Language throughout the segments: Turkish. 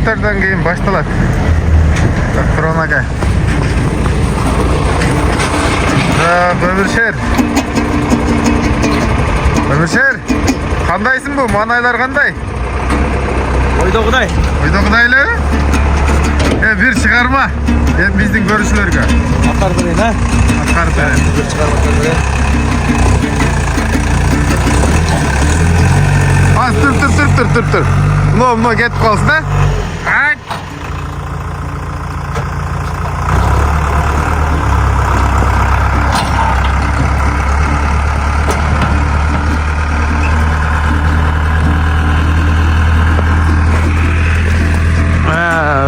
мүнөттөрдөн кийин башталат. Трон ага. Өмүршер. Өмүршер. Кандайсың бу? Манайлар кандай? Ойдогудай. Ойдогудай эле? Бир чыгарма. Эми биздин көрүүчүлөргө. Аткар берейин, а? Аткар берейин. Бир чыгарма берейин. Tur. Мына кетип калсын, да?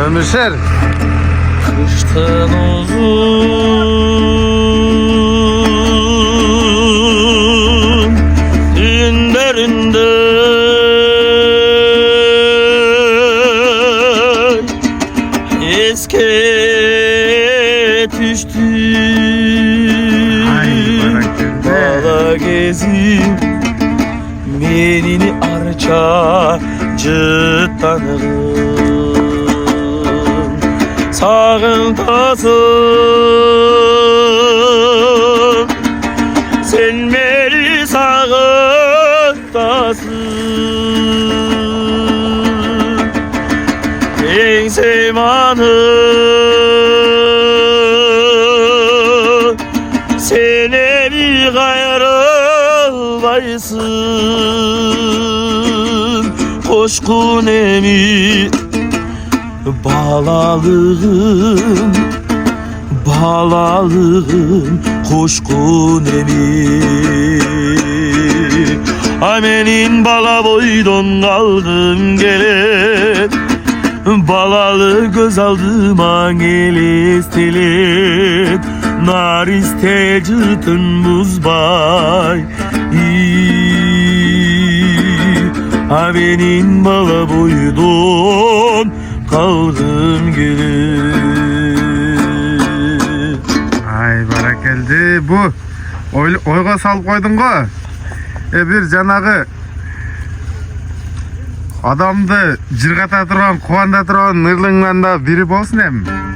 Өмүршер. Kıştan uzun günlerinde eske düştü bala gezip menini arçacı tanırım sağıntasın sen beni sağıntasın en sevmanı sene bir gayrılmaysın coşkun emi balalığım coşkun emi Amenin bala boydon kaldım gelip balalı göz aldım angelistelip nar istecitın buzbay Amenin bala boydon kaldım gelip Ay barakeldi bu oyga salып койдуң го бир жанагы адамды жыргата турган кубанда турган ырлыңдан да бири болсун эми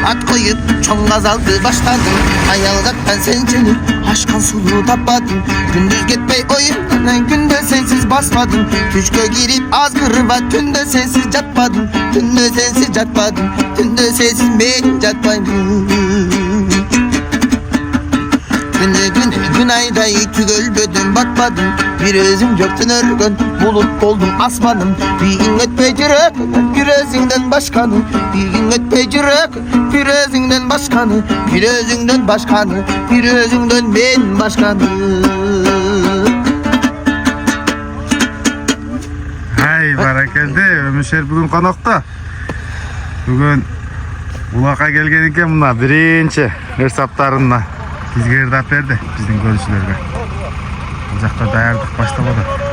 At koyup çoğ gazaldı başladım Ayalgattan sen seni aşkan sulu tapadım Gündüz gitmey oyunlarına günde sensiz basmadım Düşkö girip az kırıva tünde sensiz catmadım Tünde sensiz catmadım Tünde sensiz ben catmadım Gün ayda tügölbödüm batmadım Bir özüm göktün örgün bulut oldum asmadım Bir gün ötmecirek bir özünden başkanı Bir gün ötmecirek bir özünden başkanı Bir özünden başkanı bir özünden ben başkanı Ay barakeldi Өмүршер бүгүн конокто Бүгүн улакка келген экен мына биринчи ырсаптарына бизге ырдап берди биздин көрүүчүлөргө. Бул жакта даярдык башталды.